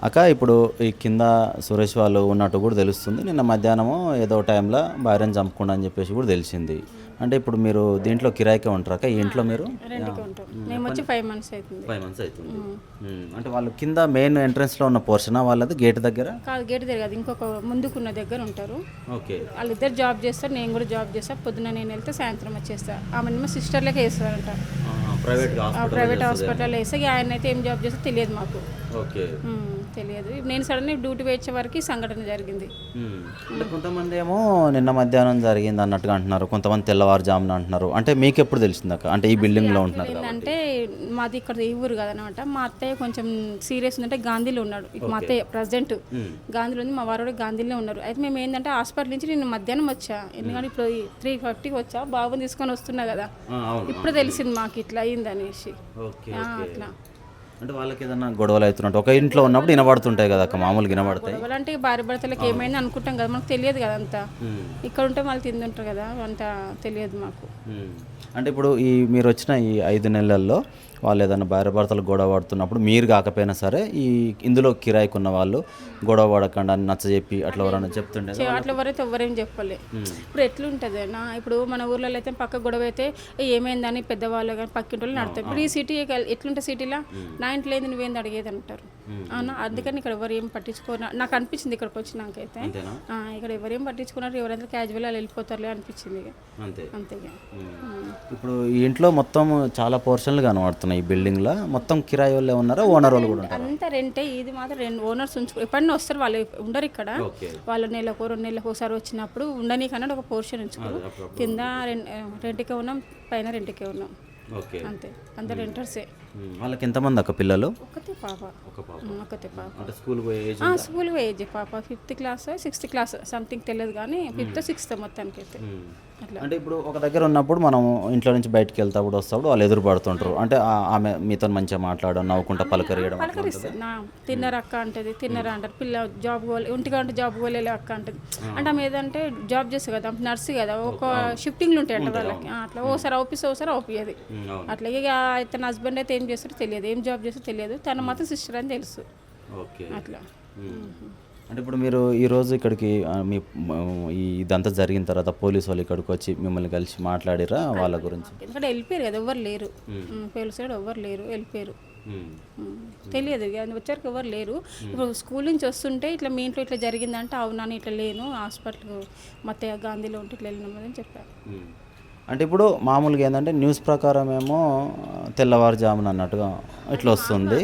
అక్క ఇప్పుడు ఈ కింద సురేష్ వాళ్ళు ఉన్నట్టు కూడా తెలుస్తుంది. నిన్న మధ్యాహ్నము ఏదో టైంలో భార్యను చంపుకుండా అని చెప్పేసి కూడా తెలిసింది. అంటే ఇప్పుడు మీరు దీంట్లో కిరాయికే ఉంటారు అక్క? ఈ ఇంట్లో మీరు రెంట్కి ఉంటాం. మేము వచ్చి 5 months అవుతుంది. 5 months అవుతుంది. అంటే వాళ్ళు కింద మెయిన్ ఎంట్రన్స్లో ఉన్న పోర్షన్ వాళ్ళది గేట్ దగ్గర కాదు, గేట్ తిరగదు, ఇంకొక ముందుకున్న దగ్గర ఉంటారు. ఓకే. వాళ్ళిద్దరు జాబ్ చేస్తారు, నేను కూడా జాబ్ చేస్తా. పొద్దున నేను వెళ్తే సాయంత్రం వచ్చేస్తా. ఆమె సిస్టర్లకే వేస్తారంట, ప్రైవేట్ హాస్పిటల్ వేస్తే. ఆయన అయితే ఏం జాబ్ చేస్తే తెలియదు మాకు. ఓకే. తెలియదు. నేను సడన్గా డ్యూటీ వచ్చే వరకు ఈ సంఘటన జరిగింది. అంటే కొంతమంది ఏమో నిన్న మధ్యాహ్నం జరిగింది అన్నట్టుగా అంటున్నారు, కొంతమంది తెల్లవారుజామున అంటున్నారు. అంటే మీకు ఎప్పుడు తెలిసిందాక? అంటే ఈ బిల్డింగ్లో ఉంటున్నారు కాబట్టి. ఏంటంటే మాది ఇక్కడ ఈ ఊరు కదనమాట. మా అత్తయ్య కొంచెం సీరియస్ ఉందంటే గాంధీలో ఉన్నాడు. మా అత్తయ్య ప్రజెంట్ గాంధీలో ఉంది, మా వారు కూడా గాంధీలో ఉన్నారు. అయితే మేము ఏంటంటే హాస్పిటల్ నుంచి నేను మధ్యాహ్నం వచ్చా, ఎందుకంటే ఇప్పుడు 3:50కి వచ్చా, బాబుని తీసుకొని వస్తున్నా కదా. ఇప్పుడు తెలిసింది మాకు ఇట్లా అయింది అనేసి. అట్లా అంటే వాళ్ళకి ఏదైనా గొడవలు అవుతున్నట్టు ఒక ఇంట్లో ఉన్నప్పుడు వినబడుతుంటాయి కదా అక్క, మామూలుగా వినబడతాయి. గొడవలు అంటే భార్య భర్తలకు ఏమైంది అనుకుంటాం కదా, మనకు తెలియదు కదా అంతా. ఇక్కడ ఉంటే వాళ్ళు తింటుంటారు కదా, అంతా తెలియదు మాకు. అంటే ఇప్పుడు మీరు వచ్చిన ఈ 5 నెలల్లో వాళ్ళు ఏదైనా భార్య భర్తలు గొడవ పడుతున్నప్పుడు మీరు కాకపోయినా సరే ఇందులో కిరాయికి ఉన్న వాళ్ళు గొడవ పడకుండా అని నచ్చజెప్పి అట్లా ఎవరైనా చెప్తుండే? అట్లా ఎవరైతే ఎవరేం చెప్పలే. ఇప్పుడు ఎట్లుంటుంది నా, ఇప్పుడు మన ఊర్లో అయితే పక్క గొడవ అయితే ఏమైందని పెద్దవాళ్ళు కానీ పక్కింటి వాళ్ళు నడతారు. ఇప్పుడు ఈ సిటీ ఎట్లుంటే సిటీలో నా ఇంట్లో ఏంది నువ్వేంది అడిగేది అంటారు. అవునా, అందుకని ఇక్కడ ఎవరు ఏం పట్టించుకోరు నాకు అనిపించింది. ఇక్కడికి వచ్చినాకైతే ఇక్కడ ఎవరేం పట్టించుకున్నారు, ఎవరైనా క్యాజువల్ వాళ్ళు వెళ్ళిపోతారులే అనిపించింది. అంతేగా. ఇప్పుడు ఈ ఇంట్లో మొత్తం చాలా పోర్షన్లు కనబడుతున్నాయి. ఈ బిల్డింగ్ లో మొత్తం కిరాయి వాళ్ళే ఉన్నారా, ఓనర్ వాళ్ళు కూడా ఉంటారు? అంతా రెంటే. ఇది మాత్రం 2 ఓనర్స్ ఎప్పుడన్నా వస్తారు, వాళ్ళు ఉండరు ఇక్కడ. వాళ్ళు నెలకు 2 నెలలకు ఒకసారి వచ్చినప్పుడు ఉండని కన్నా ఒక పోర్షన్ ఉంచుకోరు. కింద రెంట్కే ఉన్నాం, పైన రెంట్కే ఉన్నాం. అంతే, అందరు రెంటర్సే. వాళ్ళకి ఎంతమంది అక్క పిల్లలు? ఒకతే పాప. ఒకతే పాప. అంటే స్కూల్ పోయేజ్ పాప 5th class 6th class something తెలియదు కానీ 5th 6th మొత్తానికి అయితే. అంటే ఇప్పుడు ఒక దగ్గర ఉన్నప్పుడు మనం ఇంట్లో నుంచి బయటకు వెళ్తాప్పుడు వస్తాప్పుడు వాళ్ళు ఎదురు పడుతుంటారు. అంటే ఆమె మీతో మంచిగా మాట్లాడడం, నవ్వుకుంటా పలకరియడం. తిన్నర అక్క అంటది, తిన్నర అంటారు. పిల్ల జాబ్ ఒంటిగా అంటే జాబ్ పోలే అక్క అంటది. అంటే ఆమె ఏదంటే జాబ్ చేస్తుంది కదా, నర్సు కదా, ఒక షిఫ్టింగ్లు ఉంటాయి అంట వాళ్ళకి. అట్లా ఓసారి అవుపిస్తే ఓసారి అవుపియది. అట్లా ఇక తన హస్బెండ్ అయితే ఏం చేస్తారో తెలియదు, ఏం జాబ్ చేస్తారో తెలియదు. తన మాత్రం సిస్టర్ అని తెలుసు. అట్లా. అంటే ఇప్పుడు మీరు ఈరోజు ఇక్కడికి మీ ఇదంతా జరిగిన తర్వాత పోలీసు వాళ్ళు ఇక్కడికి వచ్చి మిమ్మల్ని కలిసి మాట్లాడిరా వాళ్ళ గురించి? ఎందుకంటే వెళ్ళిపోయారు కదా, ఎవరు లేరు. పోలీసు సైడ్ ఎవరు లేరు, వెళ్ళిపోయారు. తెలియదు వచ్చారు, ఎవరు లేరు. ఇప్పుడు స్కూల్ నుంచి వస్తుంటే ఇట్లా మీ ఇంట్లో ఇట్లా జరిగిందంటే అవునా ఇట్లా లేను, హాస్పిటల్ మత్తయ్య గాంధీలో ఉంటే ఇట్లా వెళ్ళినామని చెప్పారు. అంటే ఇప్పుడు మామూలుగా ఏంటంటే న్యూస్ ప్రకారం ఏమో తెల్లవారుజామున అన్నట్టుగా ఇట్లా వస్తుంది.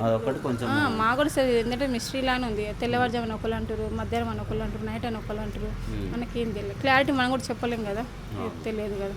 అదొకటి కొంచెం మా కూడా సరే ఏంటంటే మిస్టరీ లానే ఉంది. తెల్లవారుజామున ఒకళ్ళు అంటారు, మధ్యాహ్నం ఒకళ్ళు అంటారు, నైట్ అని ఒకళ్ళు అంటారు. మనకేం తెలియదు, క్లారిటీ మనం కూడా చెప్పలేం కదా, తెలియదు కదా.